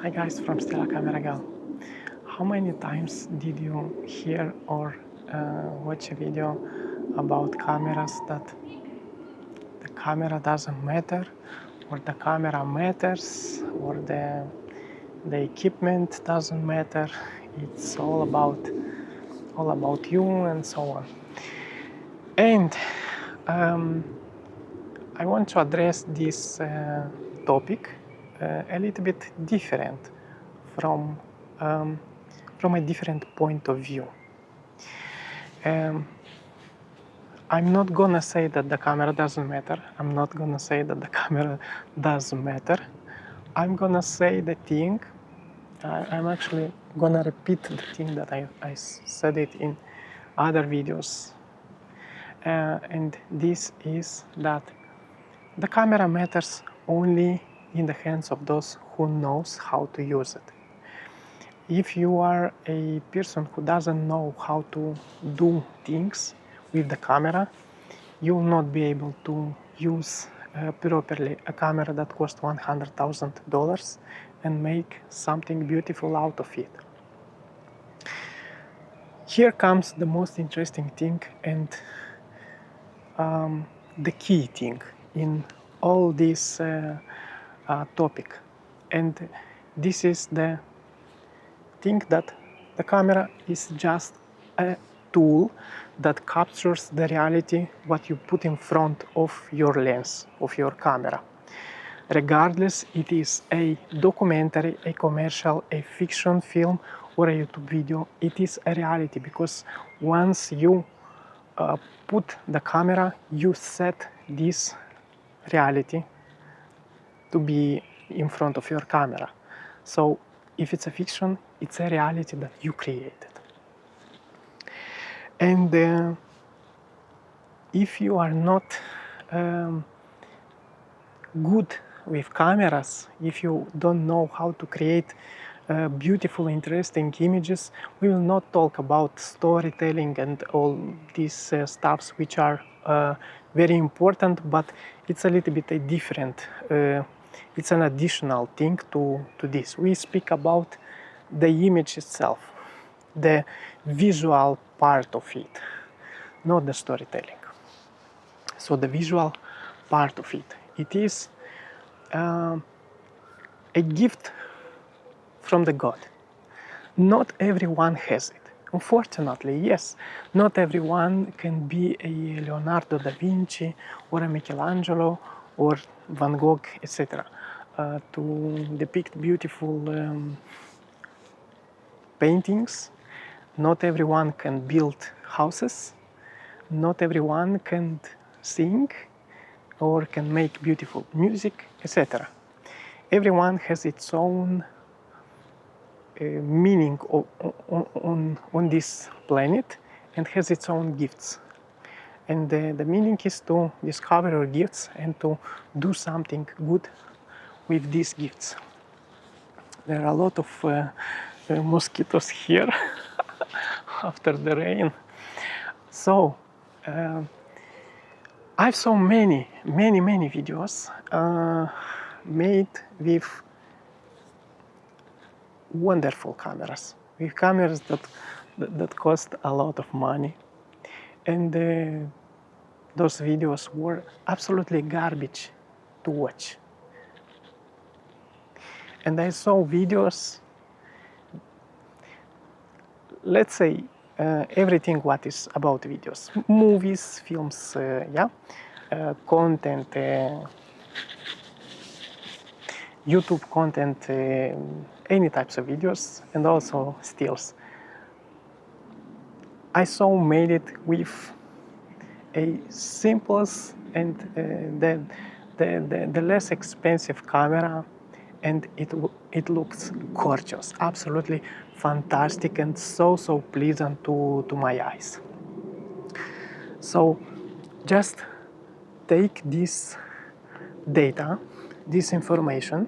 Hi guys from Stela Camera Girl. How many times did you hear or watch a video about cameras that the camera doesn't matter, or the camera matters, or the equipment doesn't matter? It's all about you and so on. And I want to address this topic a little bit different from from a different point of view. I'm not gonna say that the camera doesn't matter. I'm not gonna say that the camera does matter. I'm gonna say the thing. I'm actually gonna repeat the thing that I said it in other videos. And this is that the camera matters only in the hands of those who knows how to use it. If you are a person who doesn't know how to do things with the camera, you will not be able to use properly a camera that costs $100,000 and make something beautiful out of it. Here comes the most interesting thing and the key thing in all this topic. And this is the thing that the camera is just a tool that captures the reality what you put in front of your lens, of your camera. Regardless it is a documentary, a commercial, a fiction film, or a YouTube video, it is a reality, because once you put the camera, you set this reality to be in front of your camera. So if it's a fiction, it's a reality that you created. And if you are not good with cameras, if you don't know how to create beautiful, interesting images, we will not talk about storytelling and all these stuffs which are very important, but it's a little bit a different, it's an additional thing to this. We speak about the image itself, the visual part of it, not the storytelling. So the visual part of it, it is a gift from the God. Not everyone has it. Unfortunately, yes, not everyone can be a Leonardo da Vinci or a Michelangelo or Van Gogh, etc. To depict beautiful paintings. Not everyone can build houses. Not everyone can sing or can make beautiful music, etc. Everyone has its own meaning on this planet and has its own gifts. And the meaning is to discover your gifts and to do something good with these gifts. There are a lot of mosquitoes here after the rain. So I've saw many videos made with wonderful cameras, with cameras that cost a lot of money, and those videos were absolutely garbage to watch. And I saw videos, let's say everything what is about videos, movies, films, content, YouTube content, any types of videos, and also stills. I saw made it with a simplest and the less expensive camera, and it looks gorgeous, absolutely fantastic, and so pleasant to my eyes. So just take this data, this information,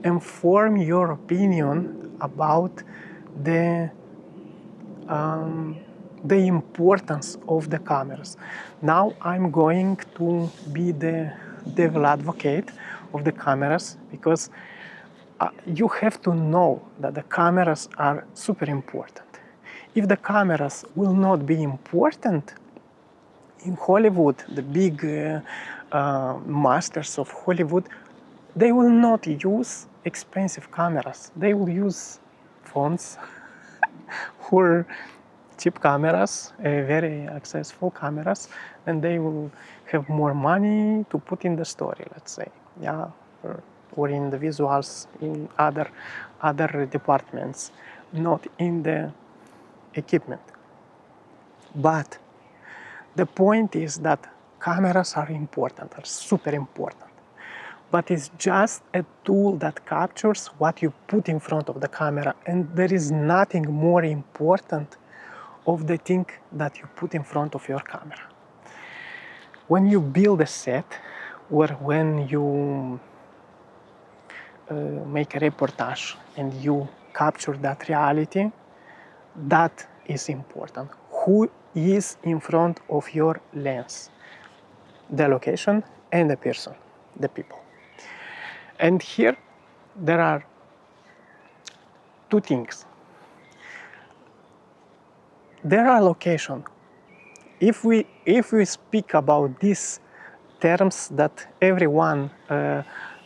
and form your opinion about the importance of the cameras. Now I'm going to be the devil advocate of the cameras, because you have to know that the cameras are super important. If the cameras will not be important in Hollywood, the big masters of Hollywood, they will not use expensive cameras. They will use phones or cheap cameras, very accessible cameras, and they will have more money to put in the story, let's say, yeah, or in the visuals in other departments, not in the equipment. But the point is that cameras are important, are super important. But it's just a tool that captures what you put in front of the camera, and there is nothing more important of the thing that you put in front of your camera. When you build a set, or when you make a reportage and you capture that reality, that is important. Who is in front of your lens? The location and the person, the people. And here there are two things. There are location. If we speak about these terms that everyone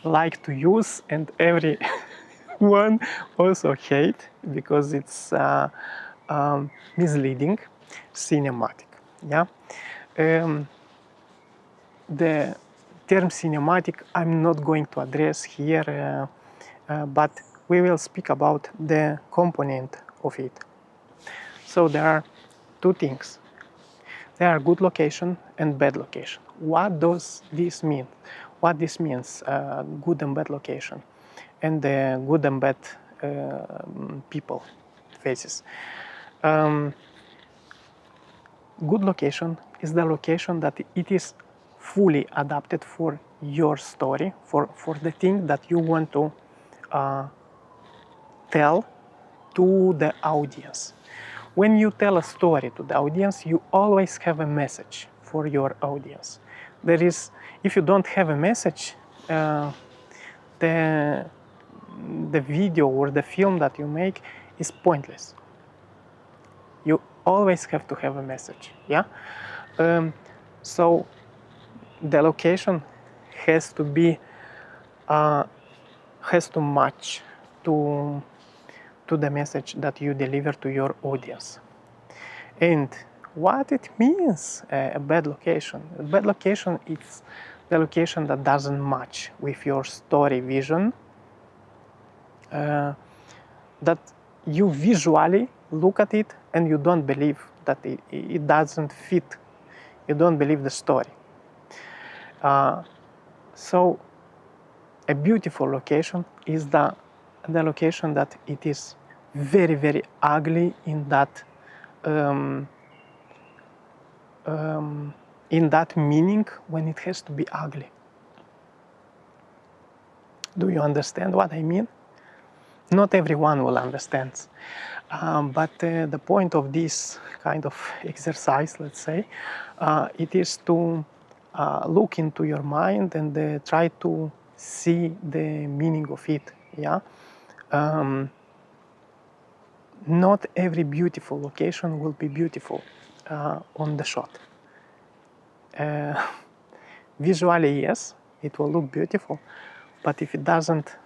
like to use and everyone also hate because it's misleading, cinematic. Yeah, the term cinematic I'm not going to address here, but we will speak about the component of it. So there are two things. There are good location and bad location. What does this mean? What this means, good and bad location, and the good and bad people, faces. Good location is the location that it is fully adapted for your story, for the thing that you want to tell to the audience. When you tell a story to the audience, you always have a message for your audience. There is, if you don't have a message, the video or the film that you make is pointless. You always have to have a message, yeah? So the location has to be, has to match to the message that you deliver to your audience. And what it means, a bad location. A bad location is the location that doesn't match with your story vision, that you visually look at it and you don't believe that it doesn't fit. You don't believe the story. So a beautiful location is the location that it is very, very ugly in that meaning when it has to be ugly. Do you understand what I mean? Not everyone will understand, but the point of this kind of exercise, let's say, it is to look into your mind and try to see the meaning of it. Yeah, not every beautiful location will be beautiful on the shot. Visually, yes, it will look beautiful, but if it doesn't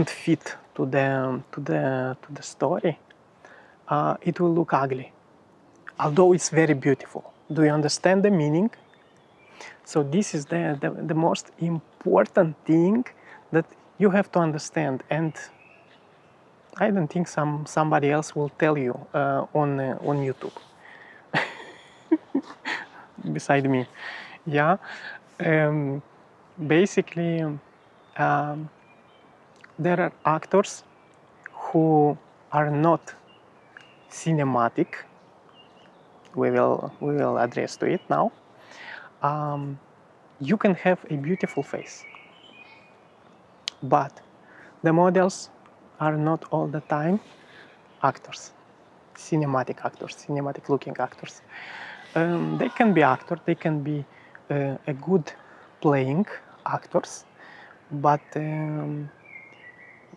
fit to the story, it will look ugly, although it's very beautiful. Do you understand the meaning? So this is the most important thing that you have to understand, and I don't think somebody else will tell you on YouTube beside me. Yeah, basically. There are actors who are not cinematic. We will address to it now. You can have a beautiful face, but the models are not all the time actors, cinematic looking actors. They can be actors, they can be a good playing actors, but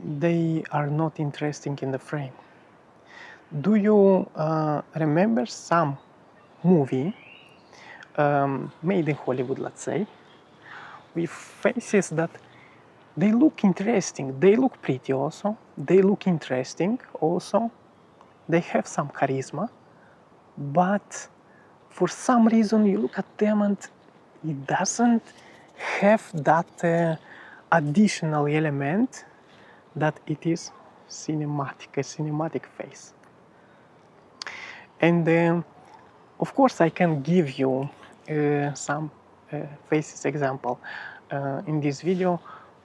they are not interesting in the frame. Do you remember some movie made in Hollywood, let's say, with faces that they look interesting, they look pretty also, they look interesting also, they have some charisma, but for some reason you look at them and it doesn't have that additional element that it is cinematic, a cinematic face. And of course I can give you some faces example in this video,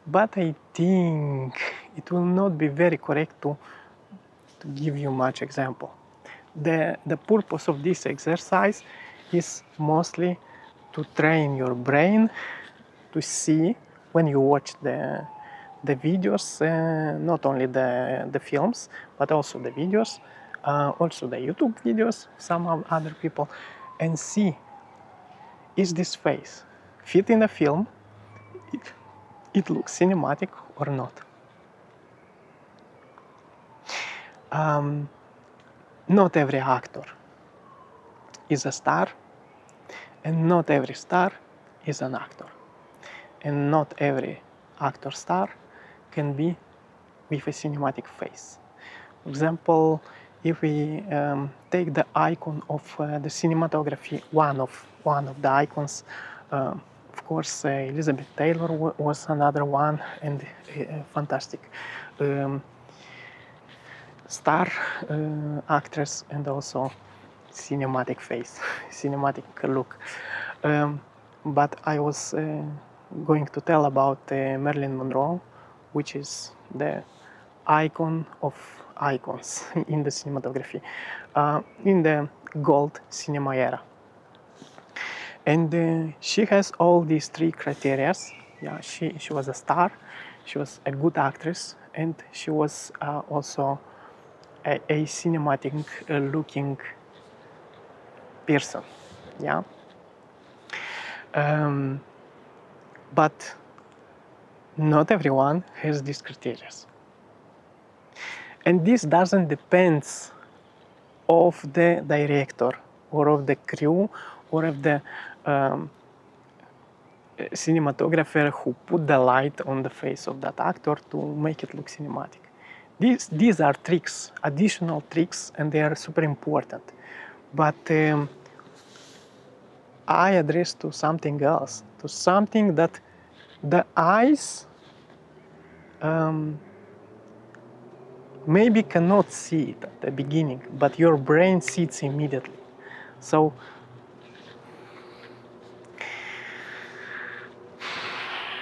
but I think it will not be very correct to give you much example. The purpose of this exercise is mostly to train your brain to see when you watch the videos, not only the films, but also the videos, also the YouTube videos, some of other people, and see, is this face fit in the film, it looks cinematic or not. Not every actor is a star, and not every star is an actor. And not every actor star can be with a cinematic face. For example, if we take the icon of the cinematography, one of the icons, of course, Elizabeth Taylor was another one, and fantastic star actress, and also cinematic face, cinematic look. But I was going to tell about Marilyn Monroe, which is the icon of icons in the cinematography, in the gold cinema era. And she has all these three criteria. Yeah, she was a star, she was a good actress, and she was also a cinematic looking person. Yeah. But not everyone has these criteria. And this doesn't depend of the director or of the crew or of the cinematographer who put the light on the face of that actor to make it look cinematic. These are tricks, additional tricks, and they are super important. But I address to something else, to something that the eyes maybe cannot see it at the beginning, but your brain sees immediately. So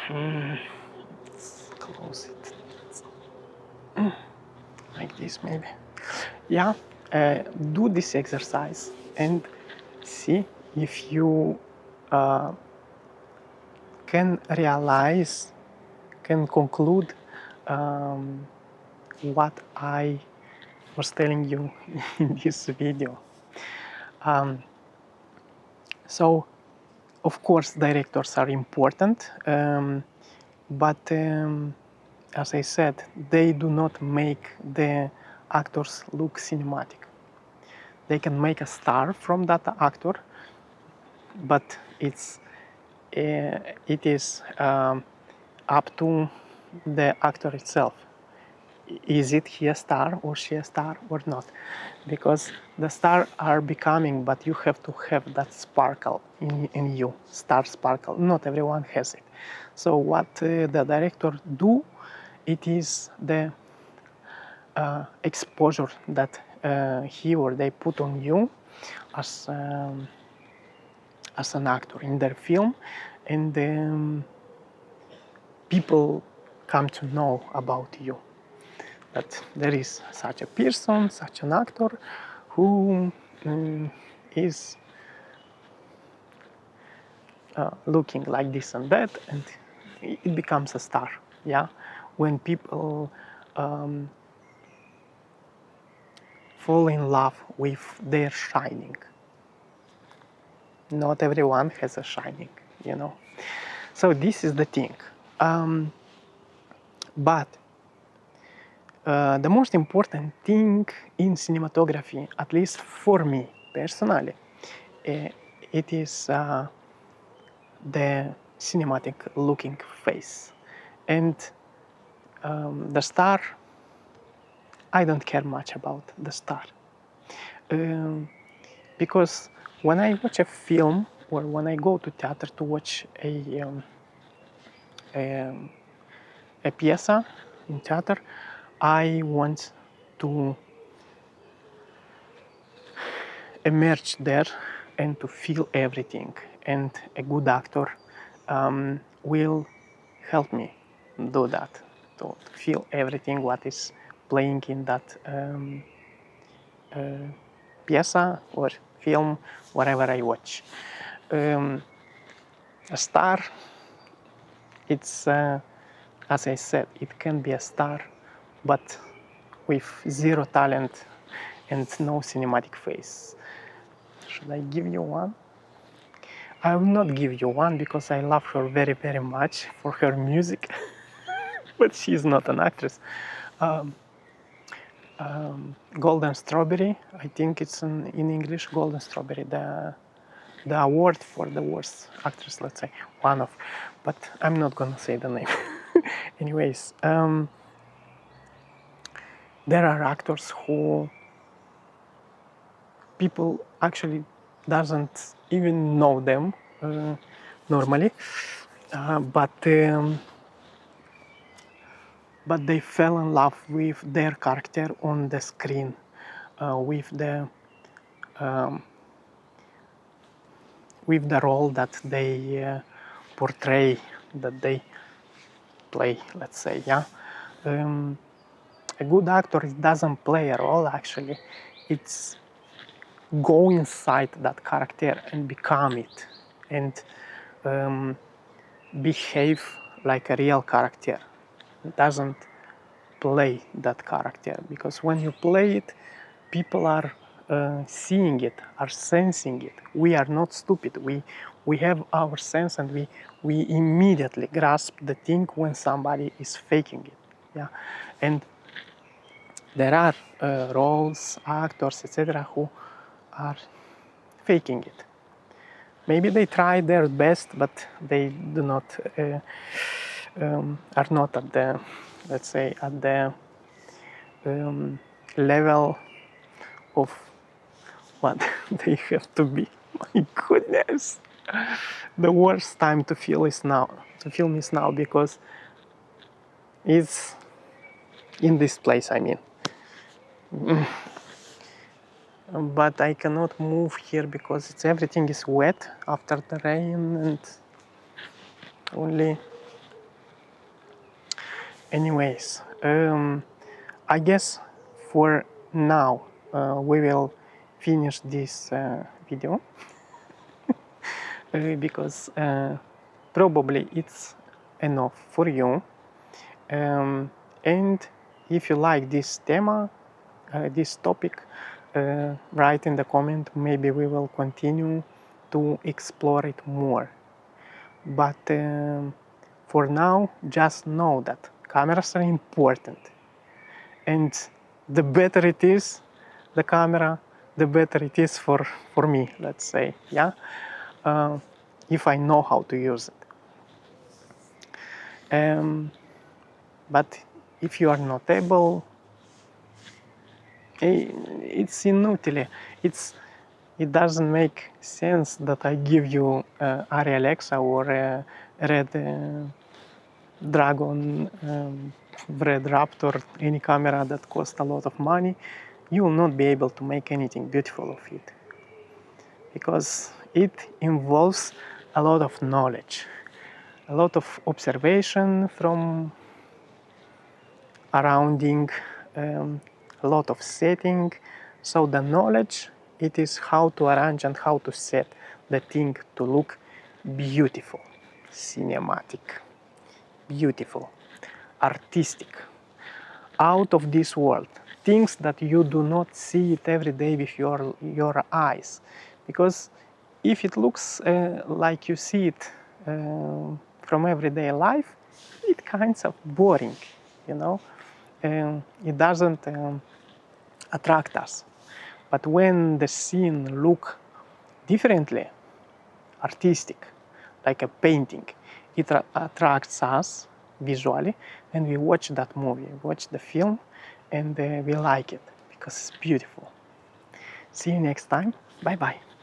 let's close it like this maybe. Yeah, do this exercise and see if you can realize, can conclude what I was telling you in this video. So, of course, directors are important, but as I said, they do not make the actors look cinematic. They can make a star from that actor, but it is up to the actor itself. Is it he a star or she a star or not? Because the star are becoming, but you have to have that sparkle in you, star sparkle. Not everyone has it. So what the director do, it is the exposure that he or they put on you as an actor in their film, and people come to know about you, that there is such a person, such an actor who is looking like this and that, and it becomes a star. Yeah, when people fall in love with their shining. Not everyone has a shining, you know. So this is the thing. But the most important thing in cinematography, at least for me personally, it is the cinematic looking face. And the star, I don't care much about the star. Because when I watch a film or when I go to theater to watch a pieza in theater, I want to emerge there and to feel everything. And a good actor will help me do that, to feel everything what is playing in that pieza or film, whatever I watch. A star, it's, as I said, it can be a star, but with zero talent and no cinematic face. Should I give you one? I will not give you one because I love her very, very much for her music, but she's not an actress. Golden Strawberry, I think it's in English, Golden Strawberry, the award for the worst actress, let's say, one of, but I'm not gonna say the name. Anyways, there are actors who people actually doesn't even know them normally, but they fell in love with their character on the screen, with the role that they portray, that they play, let's say, yeah. A good actor doesn't play a role, actually. It's go inside that character and become it, and behave like a real character. It doesn't play that character, because when you play it, people are seeing it, are sensing it. We are not stupid. We have our sense, and we immediately grasp the thing when somebody is faking it. Yeah, and there are roles, actors, etc., who are faking it. Maybe they try their best, but they do not are not at the, let's say, at the level of what they have to be. My goodness, the worst time to feel is now. To film is now, because it's in this place. I mean, but I cannot move here because everything is wet after the rain, and only. Anyways, I guess for now we will finish this video because probably it's enough for you. And if you like this theme, this topic, write in the comment. Maybe we will continue to explore it more. But for now, just know that cameras are important. And the better it is, the camera, the better it is for me, let's say, yeah? If I know how to use it. But if you are not able, it's inutile. It doesn't make sense that I give you Arri Alexa or Red Dragon, Red Raptor, any camera that costs a lot of money. You will not be able to make anything beautiful of it, because it involves a lot of knowledge, a lot of observation from surrounding, a lot of setting. So the knowledge, it is how to arrange and how to set the thing to look beautiful, cinematic, beautiful, artistic, out of this world. Things that you do not see it every day with your eyes. Because if it looks like you see it from everyday life, it kinds of boring, you know. It doesn't attract us. But when the scene look differently, artistic, like a painting, it attracts us visually, and we watch that movie, watch the film, and we like it because it's beautiful. See you next time. Bye bye.